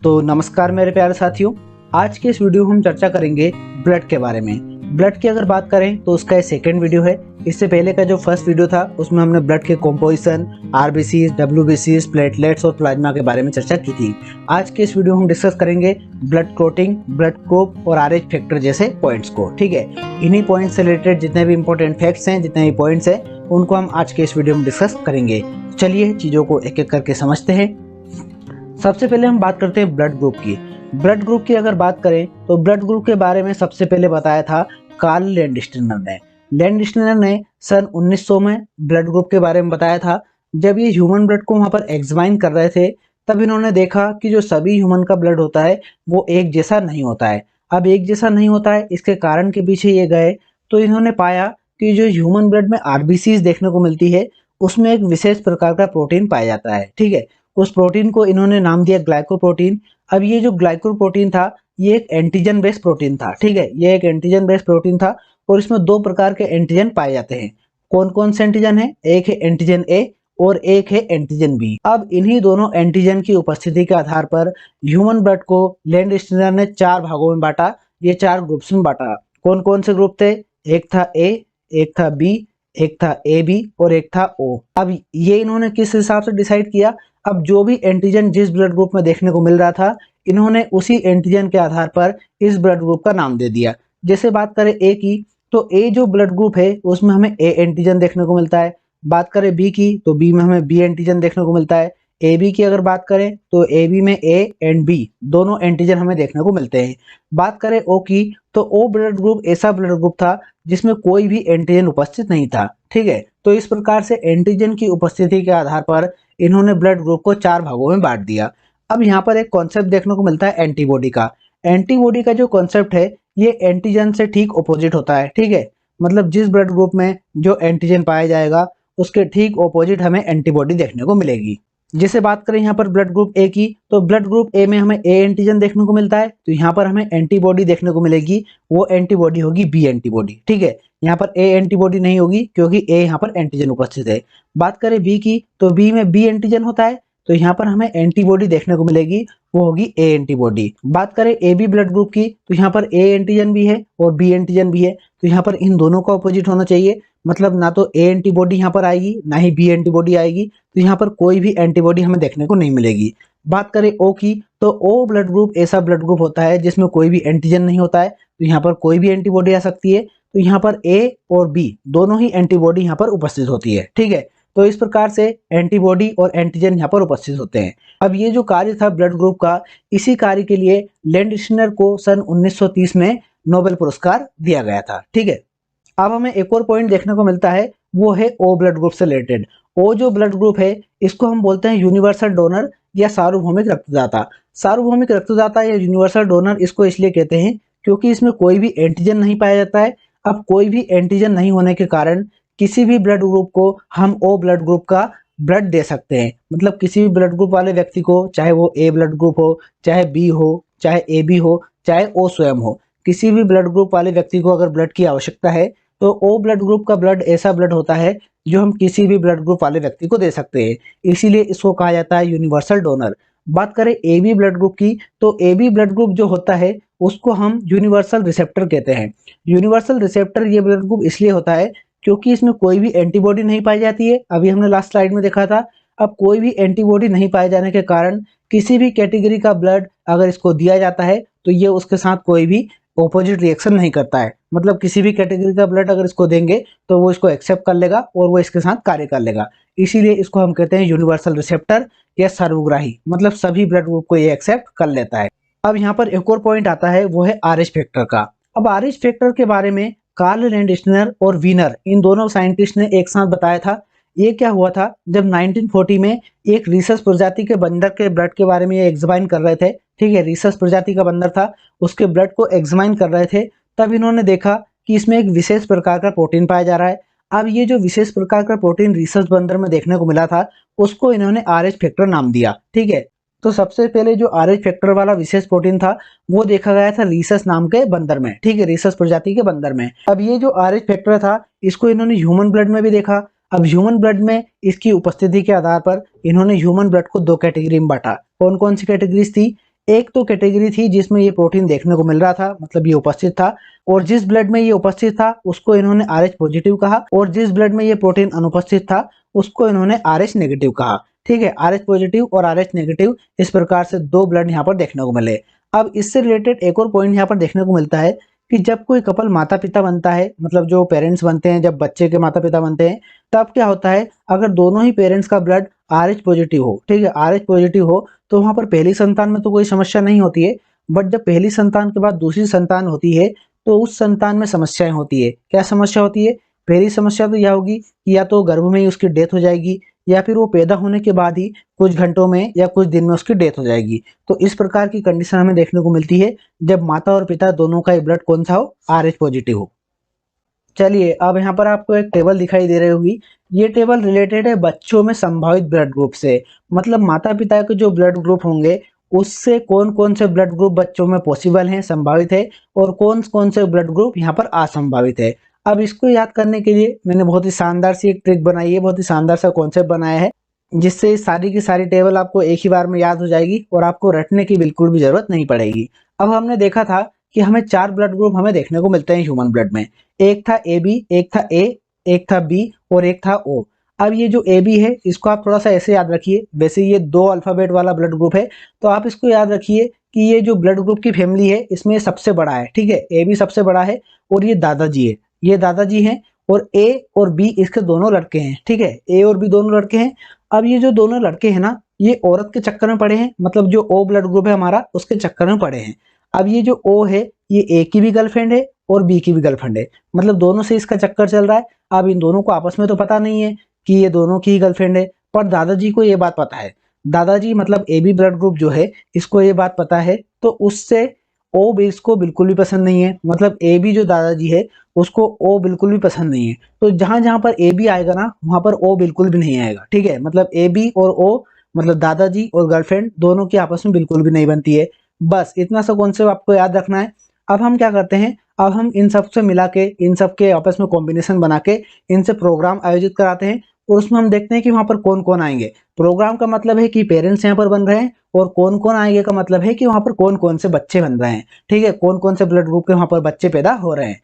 तो नमस्कार मेरे प्यारे साथियों। आज के इस वीडियो में हम चर्चा करेंगे ब्लड के बारे में। ब्लड की अगर बात करें तो उसका ये सेकेंड वीडियो है। इससे पहले का जो फर्स्ट वीडियो था उसमें हमने ब्लड के कॉम्पोजिशन, आरबीसीज, डब्ल्यूबीसीज, प्लेटलेट्स और प्लाज्मा के बारे में चर्चा की थी। आज के इस वीडियो में हम डिस्कस करेंगे ब्लड क्लोटिंग, ब्लड ग्रुप और आरएच फैक्टर जैसे पॉइंट्स को। ठीक है, इन्हीं पॉइंट्स से रिलेटेड जितने भी इंपॉर्टेंट फैक्ट्स हैं, जितने भी पॉइंट्स हैं, उनको हम आज के इस वीडियो में डिस्कस करेंगे। चलिए चीज़ों को एक एक करके समझते हैं। सबसे पहले हम बात करते हैं ब्लड ग्रुप की। ब्लड ग्रुप की अगर बात करें तो ब्लड ग्रुप के बारे में सबसे पहले बताया था कार्ल लैंडस्टीनर ने। लैंडस्टीनर ने सन 1900 में ब्लड ग्रुप के बारे में बताया था। जब ये ह्यूमन ब्लड को वहाँ पर एग्जामाइन कर रहे थे तब इन्होंने देखा कि जो सभी ह्यूमन का ब्लड होता है वो एक जैसा नहीं होता है। अब एक जैसा नहीं होता है, इसके कारण के पीछे ये गए तो इन्होंने पाया कि जो ह्यूमन ब्लड में आरबीसीज देखने को मिलती है उसमें एक विशेष प्रकार का प्रोटीन पाया जाता है। ठीक है, उस प्रोटीन को इन्होंने नाम दिया ग्लाइकोप्रोटीन। अब ये जो ग्लाइकोप्रोटीन था ये एक एंटीजन बेस्ड प्रोटीन था। ठीक है, ये एक एंटीजन बेस्ड प्रोटीन था और इसमें दो प्रकार के एंटीजन पाए जाते हैं। कौन कौन से एंटीजन है? एक है एंटीजन ए और एक है एंटीजन बी। अब इन्हीं दोनों एंटीजन की उपस्थिति के आधार पर ह्यूमन ब्लड को लैंडस्टीनर ने चार भागों में बांटा। ये चार ग्रुप्स में बांटा। कौन कौन से ग्रुप थे? एक था ए, एक था बी, एक था ए बी और एक था ओ। अब ये इन्होंने किस हिसाब से डिसाइड किया? अब जो भी एंटीजन जिस ब्लड ग्रुप में देखने को मिल रहा था इन्होंने उसी एंटीजन के आधार पर इस ब्लड ग्रुप का नाम दे दिया। जैसे बात करें ए की तो ए जो ब्लड ग्रुप है उसमें हमें ए एंटीजन देखने को मिलता है। बात करें बी की तो बी में हमें बी एंटीजन देखने को मिलता है। ए बी की अगर बात करें तो ए बी में ए एंड बी दोनों एंटीजन हमें देखने को मिलते हैं। बात करें ओ की तो ओ ब्लड ग्रुप ऐसा ब्लड ग्रुप था जिसमें कोई भी एंटीजन उपस्थित नहीं था। ठीक है, तो इस प्रकार से एंटीजन की उपस्थिति के आधार पर इन्होंने ब्लड ग्रुप को चार भागों में बांट दिया। अब यहाँ पर एक कॉन्सेप्ट देखने को मिलता है एंटीबॉडी का। एंटीबॉडी का जो कॉन्सेप्ट है ये एंटीजन से ठीक ऑपोजिट होता है। ठीक है, मतलब जिस ब्लड ग्रुप में जो एंटीजन पाया जाएगा उसके ठीक ऑपोजिट हमें एंटीबॉडी देखने को मिलेगी। जैसे बात करें यहाँ पर ब्लड ग्रुप ए की तो ब्लड ग्रुप ए में हमें ए एंटीजन देखने को मिलता है, तो यहाँ पर हमें एंटीबॉडी देखने को मिलेगी। वो एंटीबॉडी होगी बी एंटीबॉडी। ठीक है, यहाँ पर ए एंटीबॉडी नहीं होगी क्योंकि ए यहाँ पर एंटीजन उपस्थित है। बात करें बी की तो बी में बी एंटीजन होता है, तो यहाँ पर हमें एंटीबॉडी देखने को मिलेगी, वो होगी ए एंटीबॉडी। बात करें ए बी ब्लड ग्रुप की तो यहाँ पर ए एंटीजन भी है और बी एंटीजन भी है, तो यहाँ पर इन दोनों का अपोजिट होना चाहिए। मतलब ना तो ए एंटीबॉडी यहाँ पर आएगी ना ही बी एंटीबॉडी आएगी, तो यहाँ पर कोई भी एंटीबॉडी हमें देखने को नहीं मिलेगी। बात करें ओ की तो ओ ब्लड ग्रुप ऐसा ब्लड ग्रुप होता है जिसमें कोई भी एंटीजन नहीं होता है, तो यहाँ पर कोई भी एंटीबॉडी आ सकती है, तो यहाँ पर ए और बी दोनों ही एंटीबॉडी यहाँ पर उपस्थित होती है। ठीक है, तो इस प्रकार से एंटीबॉडी और एंटीजन यहाँ पर उपस्थित होते हैं। अब ये जो कार्य था ब्लड ग्रुप का, इसी कार्य के लिए लैंडस्टीनर को सन 1930 में नोबेल पुरस्कार दिया गया था। ठीक है, अब हमें एक और पॉइंट देखने को मिलता है, वो है ओ ब्लड ग्रुप से रिलेटेड। ओ जो ब्लड ग्रुप है इसको हम बोलते हैं यूनिवर्सल डोनर या सार्वभौमिक रक्तदाता। सार्वभौमिक रक्तदाता या यूनिवर्सल डोनर इसको इसलिए कहते हैं क्योंकि इसमें कोई भी एंटीजन नहीं पाया जाता है। अब कोई भी एंटीजन नहीं होने के कारण किसी भी ब्लड ग्रुप को हम ओ ब्लड ग्रुप का ब्लड दे सकते हैं। मतलब किसी भी ब्लड ग्रुप वाले व्यक्ति को, चाहे वो ए ब्लड ग्रुप हो, चाहे बी हो, चाहे ए बी हो, चाहे ओ स्वयं हो, किसी भी ब्लड ग्रुप वाले व्यक्ति को अगर ब्लड की आवश्यकता है तो ओ ब्लड ग्रुप का ब्लड ऐसा ब्लड होता है जो हम किसी भी ब्लड ग्रुप वाले व्यक्ति को दे सकते हैं। इसीलिए इसको कहा जाता है यूनिवर्सल डोनर। बात करें ए बी ब्लड ग्रुप की तो ए बी ब्लड ग्रुप जो होता है उसको हम यूनिवर्सल रिसेप्टर कहते हैं। यूनिवर्सल रिसेप्टर ये ब्लड ग्रुप इसलिए होता है क्योंकि इसमें कोई भी एंटीबॉडी नहीं पाई जाती है। अभी हमने लास्ट स्लाइड में देखा था। अब कोई भी एंटीबॉडी नहीं पाए जाने के कारण किसी भी कैटेगरी का ब्लड अगर इसको दिया जाता है तो ये उसके साथ कोई भी ऑपोजिट रिएक्शन नहीं करता है। मतलब किसी भी कैटेगरी का ब्लड अगर इसको देंगे तो वो इसको एक्सेप्ट कर लेगा और वो इसके साथ कार्य कर लेगा। इसीलिए इसको हम कहते हैं यूनिवर्सल रिसेप्टर या सर्वग्राही। मतलब सभी ब्लड ग्रुप को ये एक्सेप्ट कर लेता है। अब यहाँ पर एक और पॉइंट आता है, वो है आरएच फैक्टर का। अब आरएच फैक्टर के बारे में कार्ल लैंडस्टीनर और वीनर इन दोनों साइंटिस्ट ने एक साथ बताया था। ये क्या हुआ था, जब 1940 में एक रिसस प्रजाति के बंदर के ब्लड के बारे में ये एग्जामाइन कर रहे थे। ठीक है, रिसस प्रजाति का बंदर था, उसके ब्लड को एग्जामाइन कर रहे थे, तब इन्होंने देखा कि इसमें एक विशेष प्रकार का प्रोटीन पाया जा रहा है। अब ये जो विशेष प्रकार का प्रोटीन रिसस बंदर में देखने को मिला था उसको इन्होंने आरएच फैक्टर नाम दिया। ठीक है, तो सबसे पहले जो आरएच फैक्टर वाला विशेष प्रोटीन था वो देखा गया था रिसस नाम के बंदर में। ठीक है, रिसस प्रजाति के बंदर में। अब ये जो आरएच फैक्टर था इसको इन्होंने ह्यूमन ब्लड में भी देखा। अब ह्यूमन ब्लड में इसकी उपस्थिति के आधार पर इन्होंने ह्यूमन ब्लड को दो कैटेगरी में बांटा। कौन कौन सी कैटेगरीज थी? एक तो कैटेगरी थी जिसमें ये प्रोटीन देखने को मिल रहा था, मतलब ये उपस्थित था, और जिस ब्लड में ये उपस्थित था उसको इन्होंने RH पॉजिटिव कहा, और जिस ब्लड में ये प्रोटीन अनुपस्थित था उसको इन्होंने RH नेगेटिव कहा। ठीक है, RH पॉजिटिव और RH नेगेटिव, इस प्रकार से दो ब्लड यहाँ पर देखने को मिले। अब इससे रिलेटेड एक और पॉइंट यहाँ पर देखने को मिलता है कि जब कोई कपल माता पिता बनता है, मतलब जो पेरेंट्स बनते हैं, जब बच्चे के माता पिता बनते हैं, तब क्या होता है, अगर दोनों ही पेरेंट्स का ब्लड RH पॉजिटिव हो, ठीक है, RH पॉजिटिव हो, तो वहां पर पहली संतान में तो कोई समस्या नहीं होती है, बट जब पहली संतान के बाद दूसरी संतान होती है तो उस संतान में समस्याएं होती है। क्या समस्या होती है? पहली समस्या तो यह होगी कि या तो गर्भ में ही उसकी डेथ हो जाएगी, या फिर वो पैदा होने के बाद ही कुछ घंटों में या कुछ दिन में उसकी डेथ हो जाएगी। तो इस प्रकार की कंडीशन हमें देखने को मिलती है जब माता और पिता दोनों का ही ब्लड कौन सा हो, RH पॉजिटिव हो। चलिए, अब यहाँ पर आपको एक टेबल दिखाई दे रही होगी। ये टेबल रिलेटेड है बच्चों में संभावित ब्लड ग्रुप से, मतलब माता पिता के जो ब्लड ग्रुप होंगे उससे कौन कौन से ब्लड ग्रुप बच्चों में पॉसिबल हैं, संभावित है, और कौन कौन से ब्लड ग्रुप यहाँ पर असंभावित है। अब इसको याद करने के लिए मैंने बहुत ही शानदार सी एक ट्रिक बनाई है, बहुत ही शानदार सा कॉन्सेप्ट बनाया है, जिससे सारी की सारी टेबल आपको एक ही बार में याद हो जाएगी और आपको रटने की बिल्कुल भी जरूरत नहीं पड़ेगी। अब हमने देखा था कि हमें 4 ब्लड ग्रुप हमें देखने को मिलते हैं ह्यूमन ब्लड में। एक था AB, एक था A, एक था B और एक था O। अब ये जो AB है इसको आप थोड़ा सा ऐसे याद रखिए, वैसे ये 2 अल्फाबेट वाला ब्लड ग्रुप है, तो आप इसको याद रखिए कि ये जो ब्लड ग्रुप की फैमिली है इसमें सबसे बड़ा है। ठीक है, AB सबसे बड़ा है और ये दादाजी है, ये दादाजी हैं, और A और B इसके दोनों लड़के हैं। ठीक है, A और B दोनों लड़के हैं। अब ये जो दोनों लड़के हैं ना, ये औरत के चक्कर में पड़े हैं, मतलब जो O ब्लड ग्रुप है हमारा उसके चक्कर में पड़े हैं। अब ये जो O है ये A की भी गर्लफ्रेंड है और B की भी गर्लफ्रेंड है, मतलब दोनों से इसका चक्कर चल रहा है। अब इन दोनों को आपस में तो पता नहीं है कि ये दोनों की ही गर्लफ्रेंड है, पर दादाजी को ये बात पता है। दादाजी मतलब AB ब्लड ग्रुप जो है इसको ये बात पता है, तो उससे O भी इसको बिल्कुल भी पसंद नहीं है, मतलब AB जो दादाजी है उसको O बिल्कुल भी पसंद नहीं है। तो जहां जहां पर AB आएगा ना वहां पर O बिल्कुल भी नहीं आएगा। ठीक है, मतलब AB और O, मतलब दादाजी और गर्लफ्रेंड दोनों की आपस में बिल्कुल भी नहीं बनती है। बस इतना सा कॉन्सेप्ट आपको याद रखना है। अब हम क्या करते हैं, अब हम इन सब से मिला के, इन सब के आपस में कॉम्बिनेशन बना के इनसे प्रोग्राम आयोजित कराते हैं, और उसमें हम देखते हैं कि वहां पर कौन कौन आएंगे। प्रोग्राम का मतलब है कि पेरेंट्स यहाँ पर बन रहे हैं, और कौन कौन आएंगे का मतलब है कि वहां पर कौन कौन से बच्चे बन रहे हैं। ठीक है, कौन कौन से ब्लड ग्रुप के वहां पर बच्चे पैदा हो रहे हैं।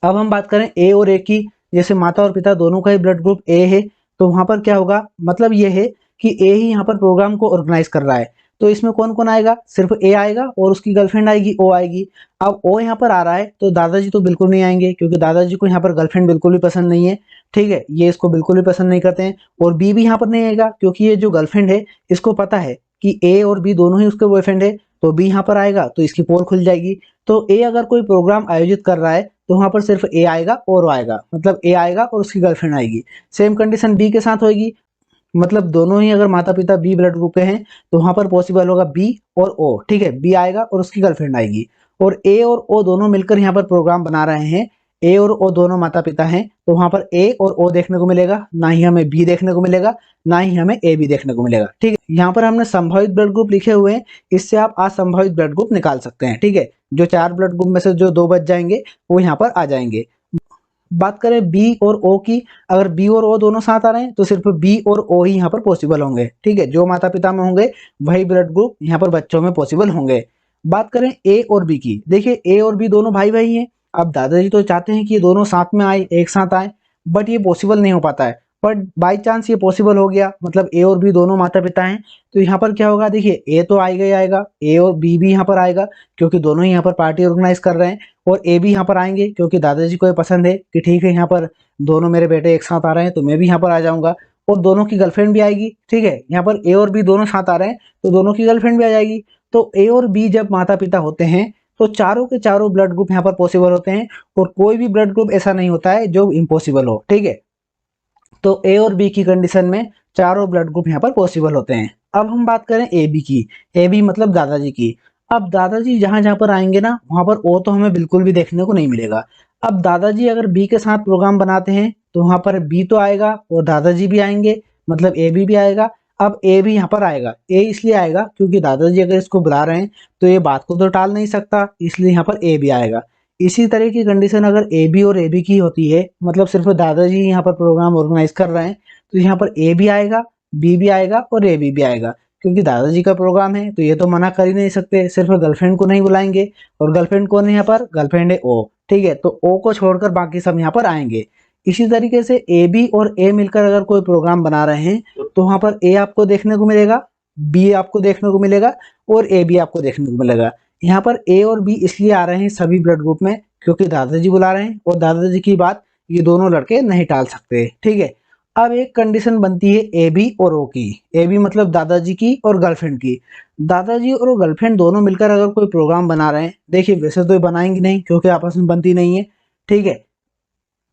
अब हम बात करें A और A की, जैसे माता और पिता दोनों का ही ब्लड ग्रुप A है, तो वहां पर क्या होगा, मतलब ये है कि A ही यहाँ पर प्रोग्राम को ऑर्गेनाइज कर रहा है। तो इसमें कौन कौन आएगा, सिर्फ A आएगा और उसकी गर्लफ्रेंड आएगी, O आएगी। अब O यहाँ पर आ रहा है तो दादाजी तो बिल्कुल नहीं आएंगे, क्योंकि दादाजी को यहाँ पर गर्लफ्रेंड बिल्कुल भी पसंद नहीं है। ठीक है, ये इसको बिल्कुल भी पसंद नहीं करते हैं। और B भी यहाँ पर नहीं आएगा, क्योंकि ये जो गर्लफ्रेंड है इसको पता है कि A और B दोनों ही उसके बॉयफ्रेंड है, तो B यहाँ पर आएगा तो इसकी पोल खुल जाएगी। तो A अगर कोई प्रोग्राम आयोजित कर रहा है तो वहां पर सिर्फ A आएगा और O आएगा, मतलब A आएगा और उसकी गर्लफ्रेंड आएगी। सेम कंडीशन B के साथ होगी, मतलब दोनों ही अगर माता पिता B ब्लड ग्रुप के हैं तो वहां पर पॉसिबल होगा B और O। ठीक है, B आएगा और उसकी गर्लफ्रेंड आएगी, और A और O दोनों मिलकर यहाँ पर प्रोग्राम बना रहे हैं। A और O दोनों माता पिता हैं, तो वहां पर A और O देखने को मिलेगा, ना ही हमें B देखने को मिलेगा, ना ही हमें A B देखने को मिलेगा। ठीक है, यहाँ पर हमने संभावित ब्लड ग्रुप लिखे हुए हैं, इससे आप असंभावित ब्लड ग्रुप निकाल सकते हैं। ठीक है, जो 4 ब्लड ग्रुप में से जो 2 बच जाएंगे वो यहाँ पर आ जाएंगे। बात करें बी और ओ की, अगर बी और ओ दोनों साथ आ रहे हैं तो सिर्फ बी और ओ ही यहाँ पर पॉसिबल होंगे। ठीक है, जो माता पिता में होंगे वही ब्लड ग्रुप यहाँ पर बच्चों में पॉसिबल होंगे। बात करें ए और बी की, देखिए ए और बी दोनों भाई भाई हैं। अब दादाजी तो चाहते हैं कि ये दोनों साथ में आए, एक साथ आए, बट ये पॉसिबल नहीं हो पाता है। बट बाई चांस ये पॉसिबल हो गया, मतलब ए और बी दोनों माता पिता हैं, तो यहाँ पर क्या होगा, देखिए ए तो आएगा ही आएगा, ए और बी भी यहाँ पर आएगा, क्योंकि दोनों ही यहाँ पर पार्टी ऑर्गेनाइज कर रहे हैं। और ए भी यहाँ पर आएंगे, क्योंकि दादाजी को ये पसंद है कि ठीक है यहाँ पर दोनों मेरे बेटे एक साथ आ रहे हैं तो मैं भी यहाँ पर आ जाऊंगा। और दोनों की गर्लफ्रेंड भी आएगी। ठीक है, यहाँ पर ए और बी दोनों साथ आ रहे हैं तो दोनों की गर्लफ्रेंड भी आ जाएगी। तो ए और बी जब माता पिता होते हैं तो चारों के चारों ब्लड ग्रुप यहाँ पर पॉसिबल होते हैं, और कोई भी ब्लड ग्रुप ऐसा नहीं होता है जो इम्पॉसिबल हो। ठीक है, तो ए और बी की कंडीशन में चारों ब्लड ग्रुप यहाँ पर पॉसिबल होते हैं। अब हम बात करें ए बी की, ए बी मतलब दादाजी की। अब दादाजी जहां जहां पर आएंगे ना वहां पर ओ तो हमें बिल्कुल भी देखने को नहीं मिलेगा। अब दादाजी अगर बी के साथ प्रोग्राम बनाते हैं तो वहां पर बी तो आएगा और दादाजी भी आएंगे, मतलब ए बी भी आएगा। अब ए भी यहाँ पर आएगा, ए इसलिए आएगा क्योंकि दादाजी अगर इसको बुला रहे हैं तो ये बात को तो टाल नहीं सकता, इसलिए यहाँ पर ए भी आएगा। इसी तरह की कंडीशन अगर ए बी और ए बी की होती है, मतलब सिर्फ दादाजी यहाँ पर प्रोग्राम ऑर्गेनाइज कर रहे हैं, तो यहाँ पर ए भी आएगा, बी भी आएगा और ए बी भी आएगा, क्योंकि दादाजी का प्रोग्राम है तो ये तो मना कर ही नहीं सकते, सिर्फ गर्लफ्रेंड को नहीं बुलाएंगे। और गर्लफ्रेंड कौन है यहाँ पर? गर्लफ्रेंड है ओ, ठीक है। तो ओ को छोड़कर बाकी सब यहाँ पर आएंगे। इसी तरीके से ए बी और ए मिलकर अगर कोई प्रोग्राम बना रहे हैं तो वहां पर ए आपको देखने को मिलेगा, बी आपको देखने को मिलेगा और ए बी आपको देखने को मिलेगा। यहाँ पर ए और बी इसलिए आ रहे हैं सभी ब्लड ग्रुप में क्योंकि दादाजी बुला रहे हैं और दादाजी की बात ये दोनों लड़के नहीं टाल सकते, ठीक है। अब एक कंडीशन बनती है ए बी और ओ की। ए बी मतलब दादाजी की और गर्लफ्रेंड की। दादाजी और गर्लफ्रेंड दोनों मिलकर अगर कोई प्रोग्राम बना रहे हैं, देखिए वैसे तो ये बनाएंगे नहीं क्योंकि आपस में बनती नहीं है, ठीक है।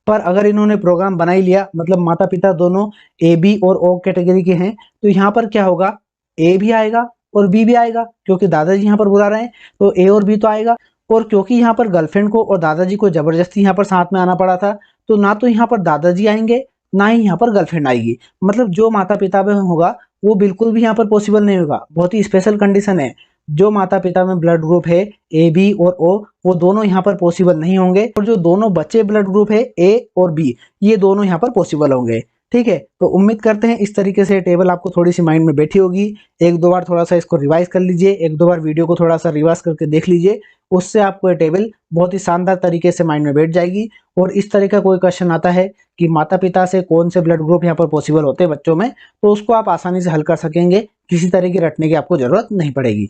पर अगर इन्होंने प्रोग्राम बना ही लिया, मतलब माता पिता दोनों ए बी और ओ कैटेगरी के हैं, तो यहाँ पर क्या होगा? ए भी आएगा और बी भी आएगा क्योंकि दादाजी यहाँ पर बुला रहे हैं तो ए और बी तो आएगा। और क्योंकि यहाँ पर गर्लफ्रेंड को और दादाजी को जबरदस्ती यहाँ पर साथ में आना पड़ा था, तो ना तो यहाँ पर दादाजी आएंगे ना ही यहाँ पर गर्लफ्रेंड आएगी। मतलब जो माता पिता में होगा वो बिल्कुल भी यहाँ पर पॉसिबल नहीं होगा। बहुत ही स्पेशल कंडीशन है। जो माता पिता में ब्लड ग्रुप है ए बी और ओ, वो दोनों यहाँ पर पॉसिबल नहीं होंगे। और जो दोनों बच्चे ब्लड ग्रुप है ए और बी, ये दोनों यहाँ पर पॉसिबल होंगे, ठीक है। तो उम्मीद करते हैं इस तरीके से टेबल आपको थोड़ी सी माइंड में बैठी होगी। एक दो बार थोड़ा सा इसको रिवाइज कर लीजिए, एक दो बार वीडियो को थोड़ा सा रिवाइज करके देख लीजिए, उससे आपको ये टेबल बहुत ही शानदार तरीके से माइंड में बैठ जाएगी। और इस तरह का कोई क्वेश्चन आता है कि माता पिता से कौन से ब्लड ग्रुप यहाँ पर पॉसिबल होते हैं बच्चों में, तो उसको आप आसानी से हल कर सकेंगे, किसी तरह की रटने की आपको जरूरत नहीं पड़ेगी।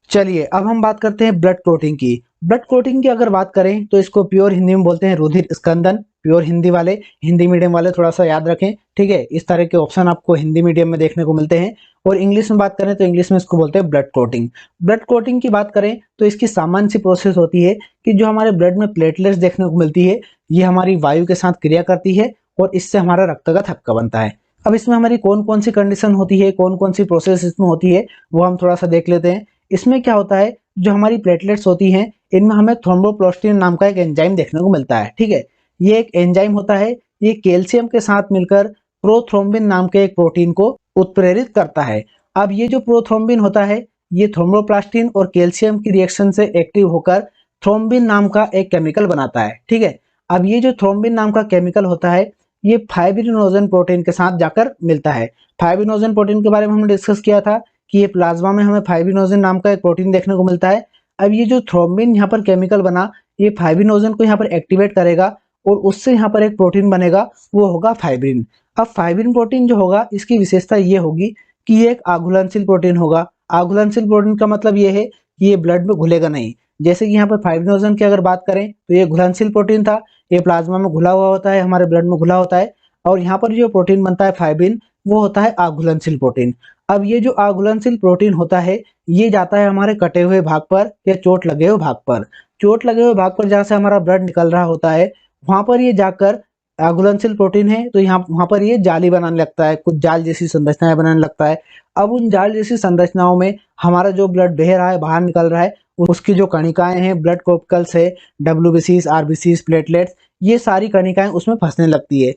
चलिए अब हम बात करते हैं ब्लड क्लोटिंग की। ब्लड क्लोटिंग की अगर बात करें तो इसको प्योर हिंदी में बोलते हैं रुधिर स्कंदन। प्योर हिंदी वाले, हिंदी मीडियम वाले थोड़ा सा याद रखें, ठीक है। इस तरह के ऑप्शन आपको हिंदी मीडियम में देखने को मिलते हैं। और इंग्लिश में बात करें तो इंग्लिश में इसको बोलते हैं ब्लड क्लोटिंग। ब्लड क्लोटिंग की बात करें तो इसकी सामान्य सी प्रोसेस होती है कि जो हमारे ब्लड में प्लेटलेट्स देखने को मिलती है, ये हमारी वायु के साथ क्रिया करती है और इससे हमारा रक्त का थक्का बनता है। अब इसमें हमारी कौन कौन सी कंडीशन होती है, कौन कौन सी प्रोसेस इसमें होती है, वो हम थोड़ा सा देख लेते हैं। इसमें क्या होता है, जो हमारी प्लेटलेट्स होती हैं इनमें हमें थ्रोम्बोप्लास्टिन नाम का एक एंजाइम देखने को मिलता है, ठीक है। ये एक एंजाइम होता है, ये कैल्शियम के साथ मिलकर प्रोथ्रोम्बिन नाम के एक प्रोटीन को उत्प्रेरित करता है। अब ये जो प्रोथ्रोम्बिन होता है, ये थ्रोम्बोप्लास्टिन और कैल्शियम की रिएक्शन से एक्टिव होकर थ्रोम्बिन नाम का एक केमिकल बनाता है, ठीक है। अब ये जो थ्रोम्बिन नाम का केमिकल होता है, ये फाइब्रिनोजन प्रोटीन के साथ जाकर मिलता है। फाइब्रिनोजन प्रोटीन के बारे में हमने डिस्कस किया था कि ये प्लाज्मा में हमें फाइब्रिनोजन नाम का एक प्रोटीन देखने को मिलता है। अब ये जो थ्रोम्बिन यहाँ पर केमिकल बना, ये फाइब्रिनोजन को यहाँ पर एक्टिवेट करेगा और उससे यहाँ पर एक प्रोटीन बनेगा, वो होगा फाइब्रिन। अब फाइब्रिन प्रोटीन जो होगा, इसकी विशेषता ये होगी कि ये एक आघुलनशील प्रोटीन होगा। आघुलनशील प्रोटीन का मतलब ये है कि ये ब्लड में घुलेगा नहीं। जैसे कि यहाँ पर फाइब्रिनोजन की अगर बात करें तो ये घुलनशील प्रोटीन था, ये प्लाज्मा में घुला हुआ होता है, हमारे ब्लड में घुला होता है। और यहाँ पर जो प्रोटीन बनता है फाइब्रिन, वो होता है आघुलनशील प्रोटीन। अब ये जो आघुलनशील प्रोटीन होता है, ये जाता है हमारे कटे हुए भाग पर या चोट लगे हुए भाग पर। चोट लगे हुए भाग पर जहाँ से हमारा ब्लड निकल रहा होता है, वहां पर ये जाकर आघुलनशील प्रोटीन है तो यहाँ वहां पर ये जाली बनाने लगता है, कुछ जाल जैसी संरचनाएं बनाने लगता है। अब उन जाल जैसी संरचनाओं में हमारा जो ब्लड बह रहा है, बाहर निकल रहा है, उसकी जो कणिकाएं हैं, ब्लड कोर्टिकल्स है, डब्ल्यूबीसीज, आरबीसीज, प्लेटलेट्स, ये सारी कणिकाएं उसमें फंसने लगती है।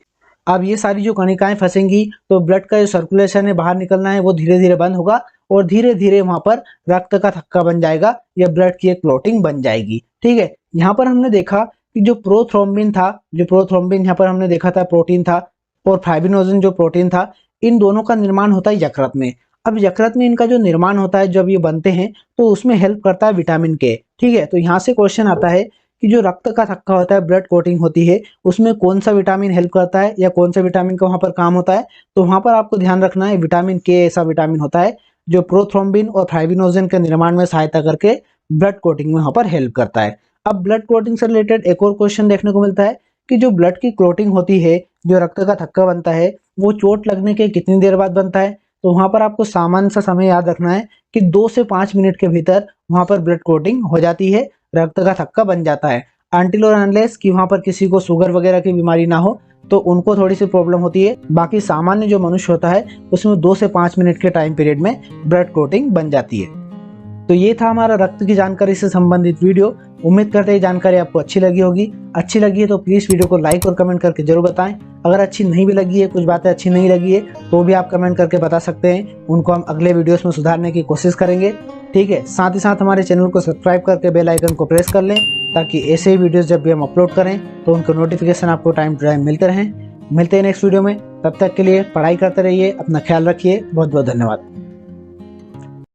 अब ये सारी जो कणिकाएं फंसेंगी तो ब्लड का जो सर्कुलेशन है, बाहर निकलना है, वो धीरे धीरे बंद होगा और धीरे धीरे वहां पर रक्त का थक्का बन जाएगा या ब्लड की एक क्लॉटिंग बन जाएगी, ठीक है। यहाँ पर हमने देखा कि जो प्रोथ्रोम्बिन था, जो प्रोथ्रोम्बिन यहाँ पर हमने देखा था प्रोटीन था, और फाइब्रिनोजन जो प्रोटीन था, इन दोनों का निर्माण होता है यकृत में। अब यकृत में इनका जो निर्माण होता है, जब ये बनते हैं तो उसमें हेल्प करता है विटामिन के, ठीक है। तो यहाँ से क्वेश्चन आता है कि जो रक्त का थक्का होता है, ब्लड कोटिंग होती है, उसमें कौन सा विटामिन हेल्प करता है या कौन सा विटामिन का वहां पर काम होता है। तो वहां पर आपको ध्यान रखना है, विटामिन के ऐसा विटामिन होता है जो प्रोथ्रोम्बिन और फाइब्रिनोजन के निर्माण में सहायता करके ब्लड कोटिंग में वहां पर हेल्प करता है। अब ब्लड क्लोटिंग से रिलेटेड एक और क्वेश्चन देखने को मिलता है कि जो ब्लड की क्लोटिंग होती है, जो रक्त का थक्का बनता है, वो चोट लगने के कितनी देर बाद बनता है। तो वहां पर आपको सामान्य सा समय याद रखना है कि 2 से 5 मिनट के भीतर वहां पर ब्लड क्लोटिंग हो जाती है, रक्त का थक्का बन जाता है। अनटिल और अनलेस कि वहां पर किसी को शुगर वगैरह की बीमारी ना हो तो उनको थोड़ी सी प्रॉब्लम होती है। बाकी सामान्य जो मनुष्य होता है उसमें 2 से 5 मिनट के टाइम पीरियड में ब्लड क्लोटिंग बन जाती है। तो ये था हमारा रक्त की जानकारी से संबंधित वीडियो। उम्मीद करते हैं जानकारी आपको अच्छी लगी होगी। अच्छी लगी है तो प्लीज़ वीडियो को लाइक और कमेंट करके जरूर बताएं। अगर अच्छी नहीं भी लगी है, कुछ बातें अच्छी नहीं लगी है, तो भी आप कमेंट करके बता सकते हैं, उनको हम अगले वीडियोस में सुधारने की कोशिश करेंगे, ठीक है। साथ ही साथ हमारे चैनल को सब्सक्राइब करके बेल आइकन को प्रेस कर लें ताकि ऐसे ही वीडियोस जब भी हम अपलोड करें तो उनके नोटिफिकेशन आपको टाइम टू टाइम मिलते रहें। मिलते हैं नेक्स्ट वीडियो में, तब तक के लिए पढ़ाई करते रहिए, अपना ख्याल रखिए। बहुत बहुत धन्यवाद।